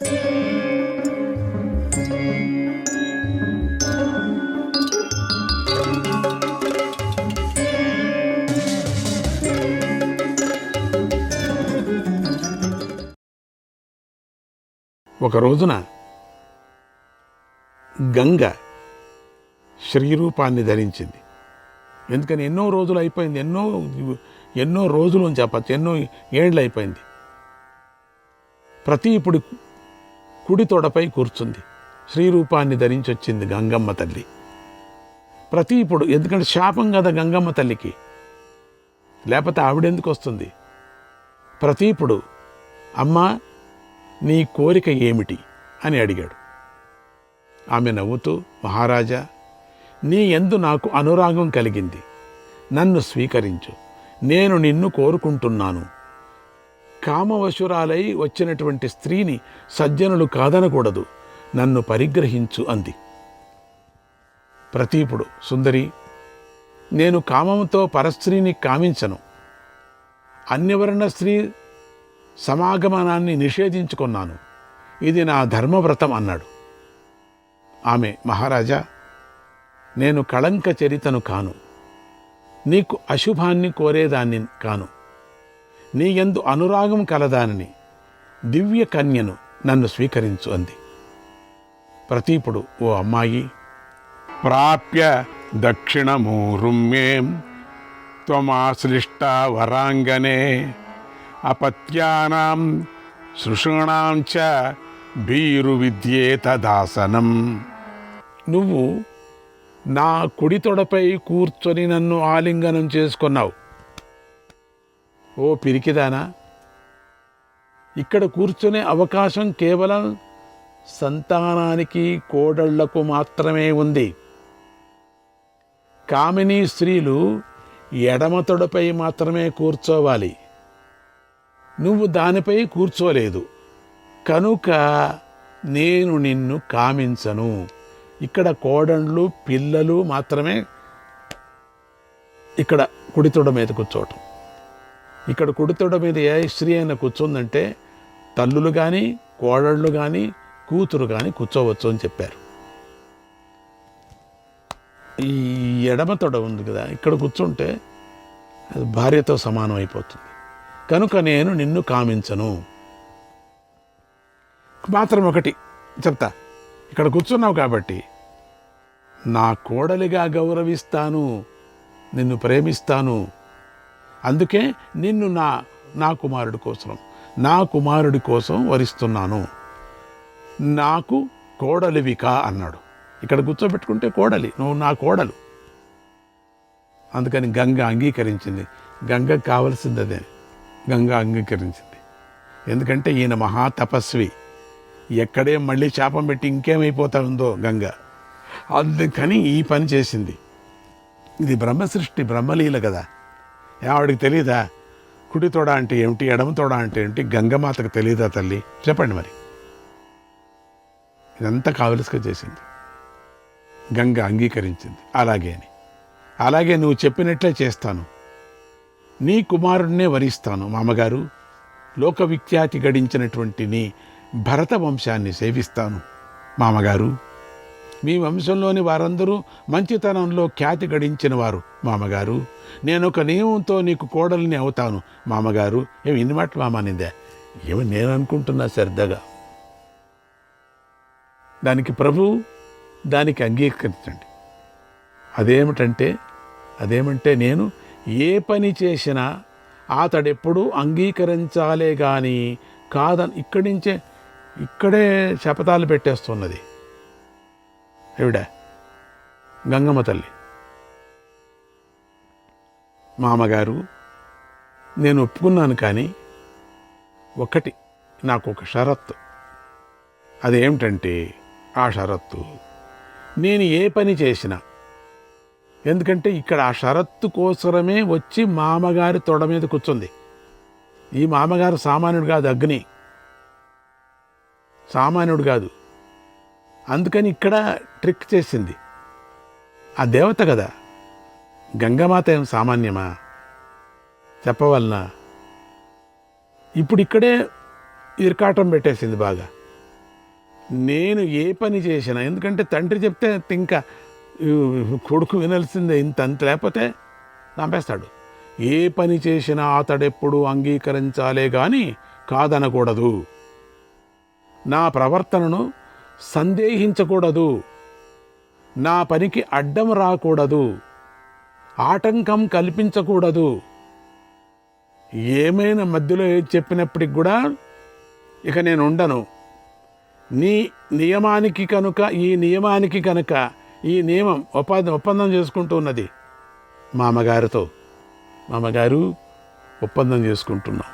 ఒక రోజున గంగ శ్రీరూపాన్ని ధరించింది. ఎందుకని ఎన్నో రోజులు అయిపోయింది, ఎన్నో రోజులు అని చెప్పచ్చు, ఎన్నో ఏళ్ళు అయిపోయింది. ఇప్పుడు కుడి తొడపై కూర్చుంది, శ్రీరూపాన్ని ధరించి వచ్చింది గంగమ్మ తల్లి. ఇప్పుడు ఎందుకంటే శాపం కదా గంగమ్మ తల్లికి, లేకపోతే ఆవిడెందుకు వస్తుంది? ఇప్పుడు అమ్మా నీ కోరిక ఏమిటి అని అడిగాడు. ఆమె నవ్వుతూ, మహారాజా, నీ యందు నాకు అనురాగం కలిగింది, నన్ను స్వీకరించు, నేను నిన్ను కోరుకుంటున్నాను. కామవశురాలై వచ్చినటువంటి స్త్రీని సజ్జనులు కాదనకూడదు, నన్ను పరిగ్రహించు అంది. ప్రతీపుడు, సుందరి, నేను కామంతో పరస్త్రీని కామించను, అన్యవర్ణ స్త్రీ సమాగమనాన్ని నిషేధించుకున్నాను, ఇది నా ధర్మవ్రతం అన్నాడు. ఆమె, మహారాజా, నేను కళంక చరితను కాను, నీకు అశుభాన్ని కోరేదాన్ని కాను, నీ యందు అనురాగం కలదానని, దివ్య కన్యను, నన్ను స్వీకరించు అంది. ప్రతీపుడు, ఓ అమ్మాయి, ప్రాప్య దక్షిణమూరుమ్యేం త్వమాశ్లిష్ట వరాంగనే అపత్యానాం శృషూణాం చ భీరు విద్యేతదాసనం. నువ్వు నా కుడి తొడపై కూర్చొని నన్ను ఆలింగనం చేసుకున్నావు. ఓ పిరికిదానా, ఇక్కడ కూర్చునే అవకాశం కేవలం సంతానానికి, కోడళ్లకు మాత్రమే ఉంది. కామినీ స్త్రీలు ఎడమ తొడపై మాత్రమే కూర్చోవాలి, నువ్వు దానిపై కూర్చోలేదు కనుక నేను నిన్ను కామించను. ఇక్కడ కోడళ్ళు, పిల్లలు మాత్రమే ఇక్కడ కుడితొడ మీద కూర్చోవటం. ఇక్కడ కుడితొడ మీద ఏ స్త్రీ అయినా కూర్చుందంటే తల్లులు కానీ, కోడళ్ళు కానీ, కూతురు కానీ కూర్చోవచ్చు అని చెప్పారు. ఈ ఎడమ తొడ ఉంది కదా, ఇక్కడ కూర్చుంటే అది భార్యతో సమానం అయిపోతుంది. కనుక నేను నిన్ను కామించను. మాత్రం ఒకటి చెప్తా, ఇక్కడ కూర్చున్నావు కాబట్టి నా కోడలిగా గౌరవిస్తాను, నిన్ను ప్రేమిస్తాను. అందుకే నిన్ను నా కుమారుడి కోసం వరిస్తున్నాను. నాకు కోడలివికా అన్నాడు. ఇక్కడ కూర్చోబెట్టుకుంటే కోడలి, నువ్వు నా కోడలు. అందుకని గంగ అంగీకరించింది. గంగకు కావలసింది అదే, గంగ అంగీకరించింది. ఎందుకంటే ఈయన మహాతపస్వి, ఎక్కడే మళ్ళీ శాపం పెట్టి ఇంకేమైపోతా ఉందో గంగ, అందుకని ఈ పని చేసింది. ఇది బ్రహ్మసృష్టి, బ్రహ్మలీల కదా. ఆవిడికి తెలీదా కుడి తోడ అంటే ఏమిటి, ఎడమ తోడ అంటే ఏమిటి? గంగమాతకు తెలీదా తల్లి? చెప్పండి మరి. ఇదంతా కావలసిగా చేసింది. గంగ అంగీకరించింది. అలాగే నువ్వు చెప్పినట్లే చేస్తాను, నీ కుమారుడినే వరిస్తాను. మామగారు, లోకవిఖ్యాతి గడించినటువంటి నీ భరత వంశాన్ని సేవిస్తాను. మామగారు, మీ వంశంలోని వారందరూ మంచితనంలో ఖ్యాతి గడించిన వారు. మామగారు, నేను ఒక నియమంతో నీకు కోడలిని అవుతాను. మామగారు, ఇన్ని మాట మామానిందా? ఏమో నేను అనుకుంటున్నా సరదాగా. దానికి ప్రభు దానికి అంగీకరించండి. అదేమంటే నేను ఏ పని చేసినా అతడెప్పుడూ అంగీకరించాలే కానీ కాదని ఇక్కడే శపథాలు పెట్టేస్తున్నది ఎవిడ గంగమ్మ తల్లి. మామగారు, నేను ఒప్పుకున్నాను, కానీ నాకు ఒక షరత్తు. అదేమిటంటే, ఆ షరత్తు నేను ఏ పని చేసినా, ఎందుకంటే ఇక్కడ ఆ షరత్తు కోసరమే వచ్చి మామగారి తొడ మీద కూర్చుంది. ఈ మామగారు సామాన్యుడు కాదు, అగ్ని సామాన్యుడు కాదు. అందుకని ఇక్కడ ట్రిక్ చేసింది. ఆ దేవత కదా, గంగమాత ఏం సామాన్యమా చెప్పవలన? ఇప్పుడు ఇక్కడే ఇరకాటం పెట్టేసింది బాగా. నేను ఏ పని చేసినా, ఎందుకంటే తండ్రి చెప్తే ఇంకా కొడుకు వినాల్సిందే, అంత లేకపోతే చంపేస్తాడు. ఏ పని చేసినా అతడెప్పుడు అంగీకరించాలే కానీ కాదనకూడదు. నా ప్రవర్తనను సందేహించకూడదు. నా పనికి అడ్డం రాకూడదు. ఆటంకం కల్పించకూడదు. ఏమైనా మధ్యలో ఏది చెప్పినప్పటికి కూడా ఇక నేను ఉండను. నీ నియమానికి కనుక ఈ నియమం ఒప్పందం చేసుకుంటూ ఉన్నది మామగారితో. మామగారు, ఒప్పందం చేసుకుంటున్నాం.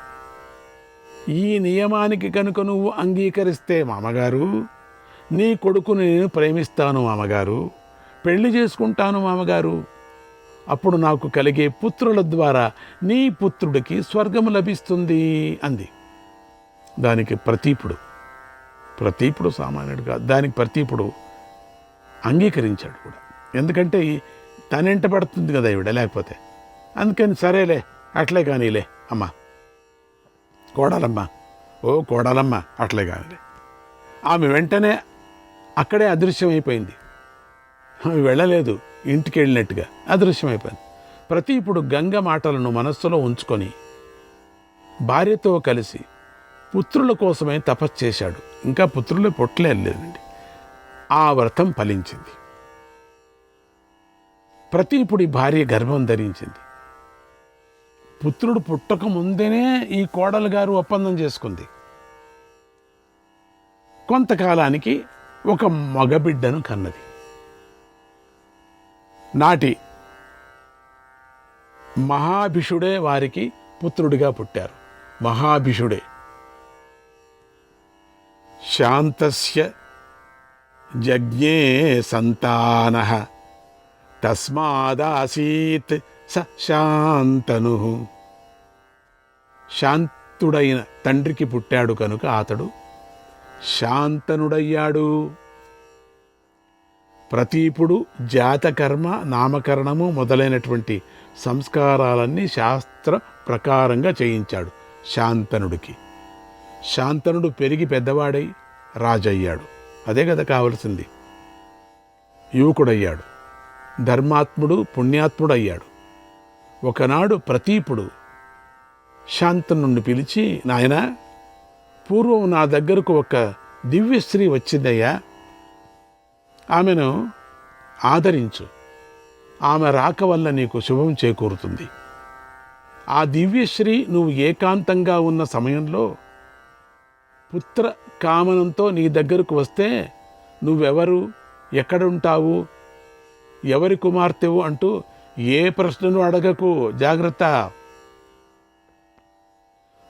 ఈ నియమానికి కనుక నువ్వు అంగీకరిస్తే మామగారు, నీ కొడుకుని నేను ప్రేమిస్తాను మామగారు, పెళ్లి చేసుకుంటాను మామగారు. అప్పుడు నాకు కలిగే పుత్రుల ద్వారా నీ పుత్రుడికి స్వర్గము లభిస్తుంది అంది. దానికి ప్రతీపుడు సామాన్యుడు కాదు. దానికి ప్రతీపుడు అంగీకరించాడు కూడా. ఎందుకంటే తనెంట పడుతుంది కదా ఈవిడ, లేకపోతే. అందుకని సరేలే, అట్లే కానీలే అమ్మా, కోడలమ్మ అట్లే కానీలే. ఆమె వెంటనే అక్కడే అదృశ్యమైపోయింది. ఆమె వెళ్ళలేదు, ఇంటికి వెళ్ళినట్టుగా అదృశ్యమైపోయింది. ప్రతీపుడు గంగ మాటలను మనస్సులో ఉంచుకొని భార్యతో కలిసి పుత్రుల కోసమే తపస్సు చేశాడు. ఇంకా పుత్రులు పుట్టలేదండి. ఆ వ్రతం ఫలించింది. ప్రతీపుడి భార్య గర్భం ధరించింది. పుత్రుడు పుట్టక ముందేనే ఈ కోడలు గారు ఒప్పందం చేసుకుంది. కొంతకాలానికి ఒక మగబిడ్డను కన్నది. నాటి మహాభిషుడే వారికి పుత్రుడిగా పుట్టారు. మహాభిషుడే. శాంతస్య జజ్ఞే సంతానః తస్మాదాసీత్ స శాంతను. శాంతుడైన తండ్రికి పుట్టాడు కనుక అతడు శాంతనుడయ్యాడు. ప్రతీపుడు జాతకర్మ, నామకరణము మొదలైనటువంటి సంస్కారాలన్నీ శాస్త్ర ప్రకారంగా చేయించాడు శాంతనుడికి. శాంతనుడు పెరిగి పెద్దవాడై రాజయ్యాడు. అదే కదా కావలసింది. యువకుడయ్యాడు, ధర్మాత్ముడు, పుణ్యాత్ముడయ్యాడు. ఒకనాడు ప్రతీపుడు శాంతనుడిని పిలిచి, నాయనా, పూర్వం నా దగ్గరకు ఒక దివ్యస్త్రీ వచ్చిందయ్యా, ఆమెను ఆదరించు. ఆమె రాక వల్ల నీకు శుభం చేకూరుతుంది. ఆ దివ్యశ్రీ నువ్వు ఏకాంతంగా ఉన్న సమయంలో పుత్ర కామనంతో నీ దగ్గరకు వస్తే నువ్వెవరు, ఎక్కడుంటావు, ఎవరి కుమార్తెవు అంటూ ఏ ప్రశ్నను అడగకు. జాగ్రత్త.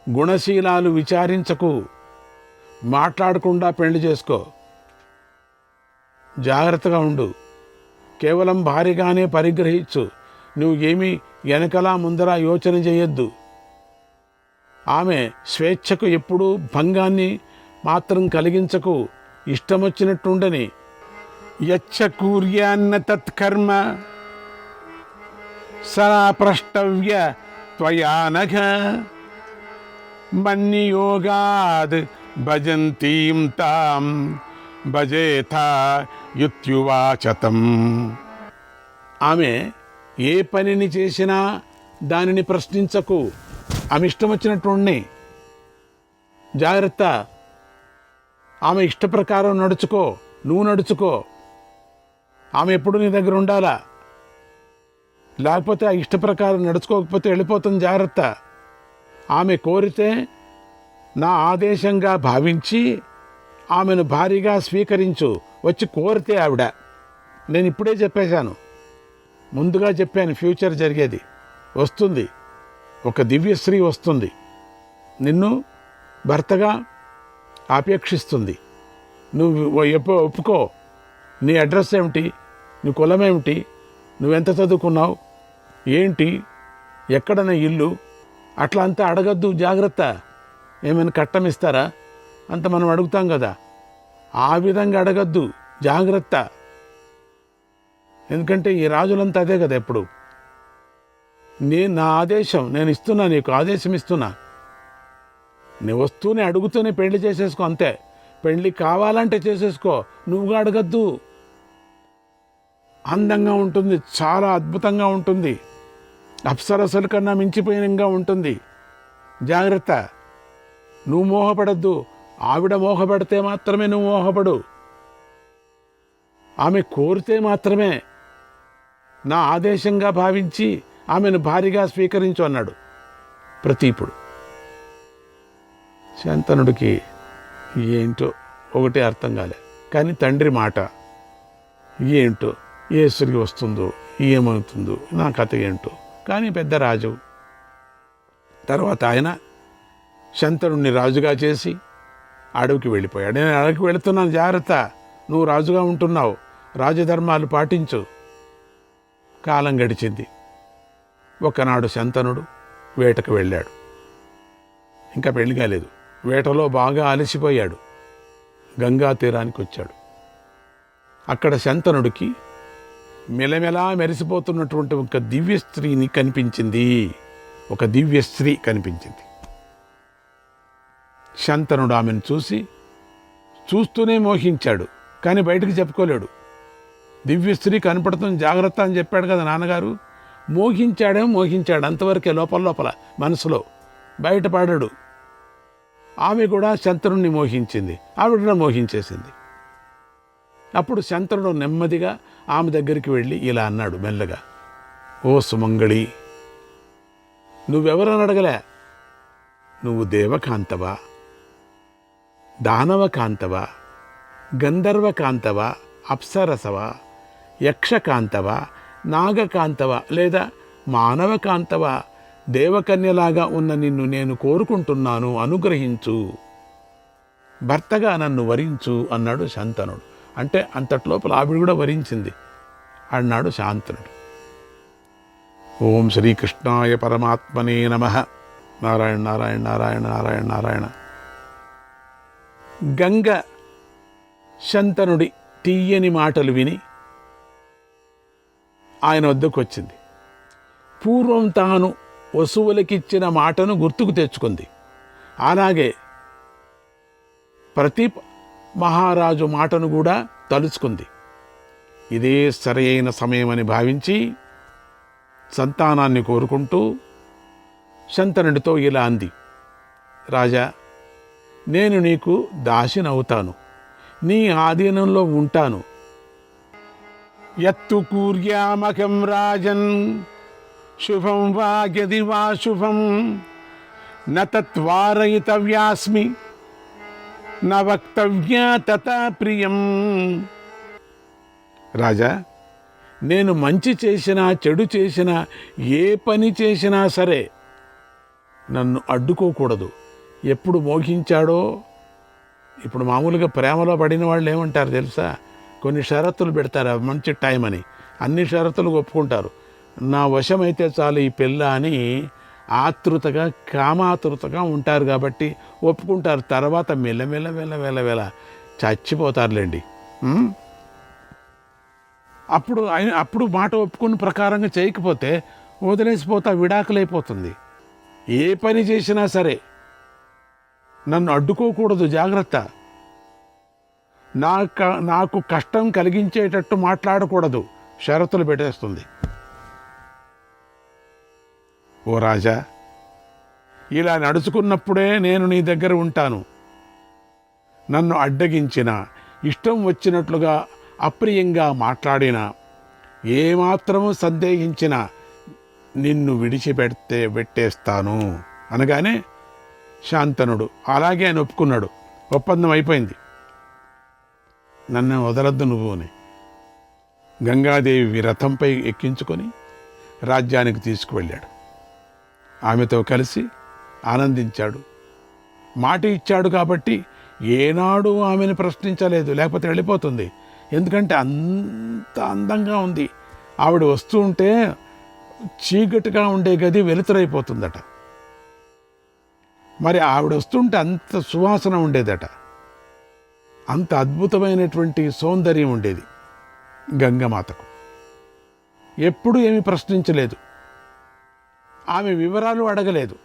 గుణశీలాలు విచారించకు. మాట్లాడకుండా పెళ్లి చేసుకో. జాగ్రత్తగా ఉండు. కేవలం భారీగానే పరిగ్రహించు. నువ్వు ఏమీ వెనకలా ముందరా యోచన చేయొద్దు. ఆమె స్వేచ్ఛకు ఎప్పుడూ భంగాన్ని మాత్రం కలిగించకు. ఇష్టమొచ్చినట్టుండని. యచ్చ కూర్యాన్న తత్కర్మ సరా ప్రష్టవ్య త్వయానఘ మన్నియోగాద్ భజంతీం తాం భజేథా యుత్యువాచతం. ఆమె ఏ పనిని చేసినా దానిని ప్రశ్నించకు. ఆమె ఇష్టం వచ్చినట్టు ఉన్నాయి. జాగ్రత్త. ఆమె ఇష్ట ప్రకారం నడుచుకో. నువ్వు నడుచుకో. ఆమె ఎప్పుడు నీ దగ్గర ఉండాలా. లేకపోతే ఆ ఇష్ట ప్రకారం నడుచుకోకపోతే వెళ్ళిపోతుంది. జాగ్రత్త. ఆమె కోరితే నా ఆదేశంగా భావించి ఆమెను భారీగా స్వీకరించు. వచ్చి కోరితే ఆవిడ, నేను ఇప్పుడే చెప్పేశాను, ముందుగా చెప్పాను, ఫ్యూచర్ జరిగేది. వస్తుంది, ఒక దివ్యశ్రీ వస్తుంది, నిన్ను భర్తగా ఆపేక్షిస్తుంది. నువ్వు ఒప్పుకో. నీ అడ్రస్ ఏమిటి, నీ కులం ఏమిటి, నువ్వెంత చదువుకున్నావు, ఏంటి, ఎక్కడన ఇల్లు, అట్లా అంతా అడగద్దు. జాగ్రత్త. ఏమైనా కట్టం ఇస్తారా అంత మనం అడుగుతాం కదా, ఆ విధంగా అడగద్దు. జాగ్రత్త. ఎందుకంటే ఈ రాజులంతా అదే కదా. ఎప్పుడు నా ఆదేశం నేను ఇస్తున్నా, నీకు ఆదేశం ఇస్తున్నా. నీ వస్తూనే అడుగుతూనే పెళ్లి చేసేసుకో. అంతే. పెళ్ళి కావాలంటే చేసేసుకో, నువ్వుగా అడగద్దు. అందంగా ఉంటుంది, చాలా అద్భుతంగా ఉంటుంది, అప్సరసల కన్నా మించిపోయినంగా ఉంటుంది. జాగ్రత్త, నువ్వు మోహపడద్దు. ఆవిడ మోహపడితే మాత్రమే నువ్వు మోహపడు. ఆమె కోరితే మాత్రమే నా ఆదేశంగా భావించి ఆమెను భారీగా స్వీకరించు అన్నాడు ప్రతీపుడు. శంతనుడికి ఏంటో ఒకటే అర్థం కాలే. కానీ తండ్రి మాట ఏంటో, ఏసుడికి వస్తుందో ఏమవుతుందో, నా కథ ఏంటో. కానీ పెద్ద రాజు. తర్వాత ఆయన శంతనుడిని రాజుగా చేసి అడవికి వెళ్ళిపోయాడు. నేను అడవికి వెళుతున్నాను, జాగ్రత్త, నువ్వు రాజుగా ఉంటున్నావు, రాజధర్మాలు పాటించు. కాలం గడిచింది. ఒకనాడు శంతనుడు వేటకు వెళ్ళాడు. ఇంకా పెళ్లి కాలేదు. వేటలో బాగా అలసిపోయాడు. గంగా తీరానికి వచ్చాడు. అక్కడ శంతనుడికి మెలమెలా మెరిసిపోతున్నటువంటి ఒక దివ్య స్త్రీని కనిపించింది. ఒక దివ్య స్త్రీ కనిపించింది. శంతనుడు ఆమెను చూస్తూనే మోహించాడు. కానీ బయటకు చెప్పుకోలేడు. దివ్య స్త్రీ కనపడుతుంది, జాగ్రత్త అని చెప్పాడు కదా నాన్నగారు. మోహించాడు, అంతవరకే, లోపల మనసులో, బయటపడాడు. ఆమె కూడా శంతనుడిని మోహించింది, ఆవిడ కూడా మోహించేసింది. అప్పుడు శంతనుడు నెమ్మదిగా ఆమె దగ్గరికి వెళ్ళి ఇలా అన్నాడు మెల్లగా, ఓ సుమంగళి, నువ్వెవరని అడగలే. నువ్వు దేవకాంతవా, దానవకాంతవా, గంధర్వకాంతవా, అప్సరసవా, యక్షకాంతవా, నాగకాంతవా, లేదా మానవకాంతవా? దేవకన్యలాగా ఉన్న నిన్ను నేను కోరుకుంటున్నాను, అనుగ్రహించు, భర్తగా నన్ను వరించు అన్నాడు శంతనుడు. అంటే అంతట్లోపల ఆవిడ కూడా వరించింది అన్నాడు శాంతనుడు. ఓం శ్రీకృష్ణాయ పరమాత్మనే నమః. నారాయణ నారాయణ నారాయణ నారాయణ నారాయణ. గంగ శంతనుడి తీయని మాటలు విని ఆయన వద్దకు వచ్చింది. పూర్వం తాను వసువులకిచ్చిన మాటను గుర్తుకు తెచ్చుకుంది. అలాగే ప్రతీప్ మహారాజు మాటను కూడా తలుచుకుంది. ఇదే సరైన సమయమని భావించి సంతానాన్ని కోరుకుంటూ శంతనుడితో ఇలా అంది, రాజా, నేను నీకు దాసినవుతాను, నీ ఆధీనంలో ఉంటాను. యత్తు కూర్యామకం రాజన్ శుభం వా యది వా శుభం న తత్వారయితవ్యాస్మి న వక్తవ్యా తథా ప్రియం. రాజా, నేను మంచి చేసినా చెడు చేసినా ఏ పని చేసినా సరే నన్ను అడ్డుకోకూడదు. ఎప్పుడు మోహించాడో, ఇప్పుడు మామూలుగా ప్రేమలో పడిన వాళ్ళు ఏమంటారు తెలుసా, కొన్ని షరతులు పెడతారు, మంచి టైం అని. అన్ని షరతులు ఒప్పుకుంటారు. నా వశమైతే చాలు ఈ పిల్ల అని ఆతృతగా, కామాతృతగా ఉంటారు కాబట్టి ఒప్పుకుంటారు. తర్వాత మెల్లమెల్ల చచ్చిపోతారులేండి. అప్పుడు మాట ఒప్పుకున్న ప్రకారంగా చేయకపోతే వదిలేసిపోతా, విడాకులైపోతుంది. ఏ పని చేసినా సరే నన్ను అడ్డుకోకూడదు, జాగ్రత్త. నాకు కష్టం కలిగించేటట్టు మాట్లాడకూడదు, షరతులు పెట్టేస్తుంది. ఓ రాజా, ఇలా నడుచుకున్నప్పుడే నేను నీ దగ్గర ఉంటాను. నన్ను అడ్డగించిన, ఇష్టం వచ్చినట్లుగా అప్రియంగా మాట్లాడినా, ఏమాత్రము సందేహించినా నిన్ను పెట్టేస్తాను అనగానే శాంతనుడు అలాగే అని ఒప్పుకున్నాడు. ఒప్పందం అయిపోయింది. నన్ను వదలద్దు నువ్వు అని గంగాదేవి రథంపై ఎక్కించుకొని రాజ్యానికి తీసుకువెళ్ళాడు. ఆమెతో కలిసి ఆనందించాడు. మాట ఇచ్చాడు కాబట్టి ఏనాడు ఆమెను ప్రశ్నించలేదు, లేకపోతే వెళ్ళిపోతుంది. ఎందుకంటే అంత అందంగా ఉంది. ఆవిడ వస్తూ ఉంటే చీకటిగా ఉండే గది వెలుతురైపోతుందట. మరి ఆవిడ వస్తుంటే అంత సువాసన ఉండేదట. అంత అద్భుతమైనటువంటి సౌందర్యం ఉండేది గంగమాతకు. ఎప్పుడూ ఏమీ ప్రశ్నించలేదు. ఆమె వివరాలు అడగలేదు.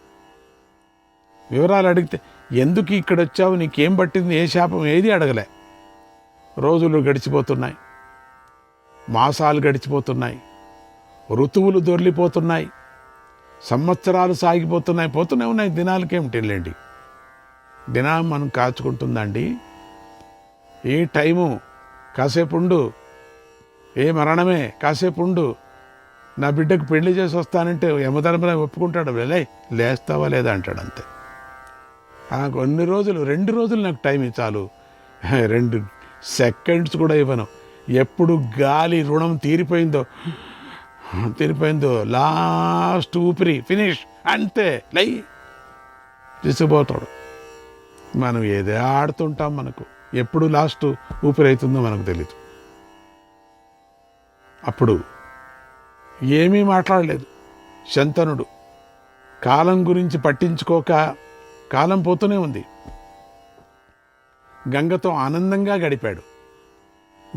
వివరాలు అడిగితే ఎందుకు ఇక్కడ వచ్చావు, నీకేం పట్టింది, ఏ శాపం, ఏది అడగలే. రోజులు గడిచిపోతున్నాయి, మాసాలు గడిచిపోతున్నాయి, ఋతువులు దొర్లిపోతున్నాయి, సంవత్సరాలు సాగిపోతున్నాయి, పోతూనే ఉన్నాయి. దినాలకేమిటి వెళ్ళండి, దినం మనం కాచుకుంటుందండి. ఈ టైము కాసేపు ఉండు, ఏ మరణమే కాసేపు ఉండు, నా బిడ్డకు పెళ్లి చేసి వస్తానంటే యమధర్మరావు ఒప్పుకుంటాడు, లేస్తావా లేదా అంటాడు అంతే. కొన్ని రోజులు, 2 రోజులు నాకు టైం చాలు, 2 సెకండ్స్ కూడా ఇవ్వను. ఎప్పుడు గాలి రుణం తీరిపోయిందో లాస్ట్ ఊపిరి ఫినిష్ అంతే, లై తీసుకుపోతాడు. మనం ఏదే ఆడుతుంటాం, మనకు ఎప్పుడు లాస్ట్ ఊపిరి అవుతుందో మనకు తెలీదు. అప్పుడు ఏమీ మాట్లాడలేదు శంతనుడు. కాలం గురించి పట్టించుకోక కాలం పోతూనే ఉంది. గంగతో ఆనందంగా గడిపాడు.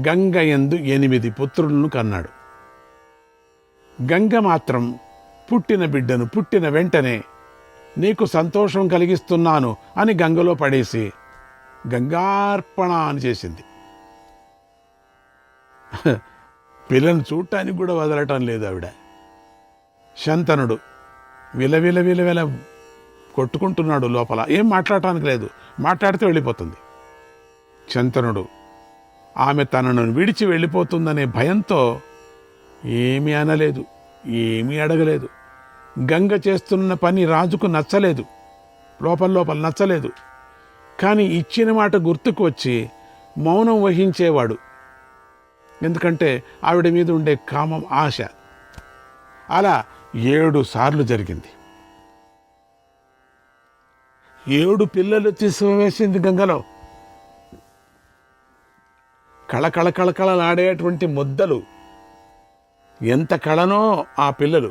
గంగ యందు 8 పుత్రులను కన్నాడు. గంగ మాత్రం పుట్టిన బిడ్డను పుట్టిన వెంటనే నీకు సంతోషం కలిగిస్తున్నాను అని గంగలో పడేసి గంగార్పణ అని చేసింది. పిల్లను చూడటానికి కూడా వదలటం లేదు ఆవిడ. శంతనుడు విలవిల కొట్టుకుంటున్నాడు లోపల, ఏం మాట్లాడటానికి లేదు, మాట్లాడితే వెళ్ళిపోతుంది. శంతనుడు ఆమె తనను విడిచి వెళ్ళిపోతుందనే భయంతో ఏమీ అనలేదు, ఏమీ అడగలేదు. గంగ చేస్తున్న పని రాజుకు నచ్చలేదు, లోపల నచ్చలేదు. కానీ ఇచ్చిన మాట గుర్తుకు వచ్చి మౌనం వహించేవాడు. ఎందుకంటే ఆవిడ మీద ఉండే కామం, ఆశ. అలా 7 సార్లు జరిగింది. 7 పిల్లలు తీసివేసింది గంగలో. కళకళలాడేటువంటి ముద్దలు, ఎంత కళనో ఆ పిల్లలు.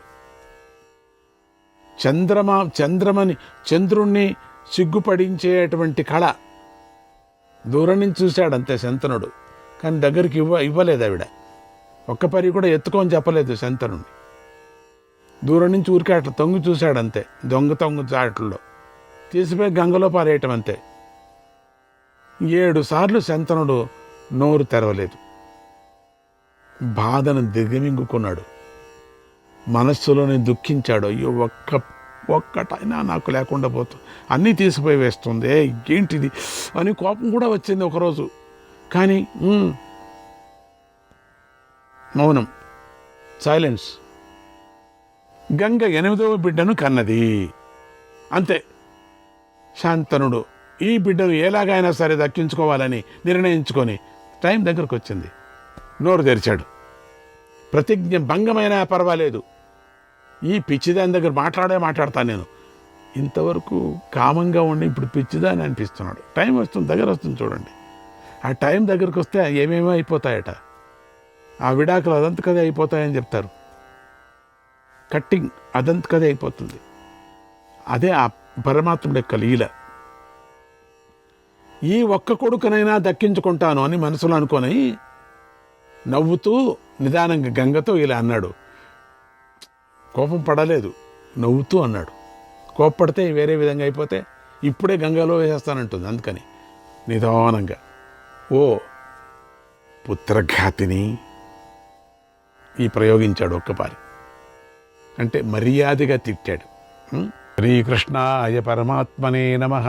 చంద్రుణ్ణి సిగ్గుపడించేటువంటి కళ. దూరం నుంచి చూశాడంతే శంతనుడు, కానీ దగ్గరికి ఇవ్వలేదు ఆవిడ. ఒక్క పరి కూడా ఎత్తుకొని చెప్పలేదు శంతనుడిని. దూరం నుంచి ఊరికే అట్లా తొంగి చూశాడంతే, దొంగ చాట్లలో తీసిపోయి గంగలో పారేయటం అంతే. 7 సార్లు శంతనుడు నోరు తెరవలేదు. బాధను దిగమింగుకున్నాడు, మనస్సులోనే దుఃఖించాడు. అయ్యో, ఒక్కటైనా నాకు లేకుండా పోతుంది, అన్నీ తీసిపోయి వేస్తుంది, ఏంటిది అని కోపం కూడా వచ్చింది ఒకరోజు. కానీ మౌనం, సైలెన్స్. గంగ 8వ బిడ్డను కన్నది అంతే. శాంతనుడు ఈ బిడ్డను ఎలాగైనా సరే దక్కించుకోవాలని నిర్ణయించుకొని టైం దగ్గరకు వచ్చింది, నోరు తెరిచాడు. ప్రతిజ్ఞ భంగమైనా పర్వాలేదు, ఈ పిచ్చిదాని దగ్గర మాట్లాడతాను నేను. ఇంతవరకు కామంగా ఉండి ఇప్పుడు పిచ్చిదాని అనిపిస్తున్నాడు. టైం వస్తుంది, దగ్గర వస్తుంది చూడండి. ఆ టైం దగ్గరకు వస్తే ఏమేమో అయిపోతాయట. ఆ విడాకులు అదంతకదే అయిపోతాయని చెప్తారు. కట్టింగ్ అదంతకదే అయిపోతుంది. అదే ఆ పరమాత్ముడి యొక్క లీల. ఈ ఒక్క కొడుకునైనా దక్కించుకుంటాను అని మనసులో అనుకొని నవ్వుతూ నిదానంగా గంగతో ఇలా అన్నాడు. కోపం పడలేదు, నవ్వుతూ అన్నాడు. కోప్పడితే వేరే విధంగా అయిపోతే ఇప్పుడే గంగలో వేసేస్తానంటుంది. అందుకని నిదానంగా, ఓ పుత్రఘాతిని ఈ ప్రయోగించాడు ఒక్కపారి. అంటే మర్యాదగా తిట్టాడు. శ్రీకృష్ణాయ పరమాత్మనే నమః.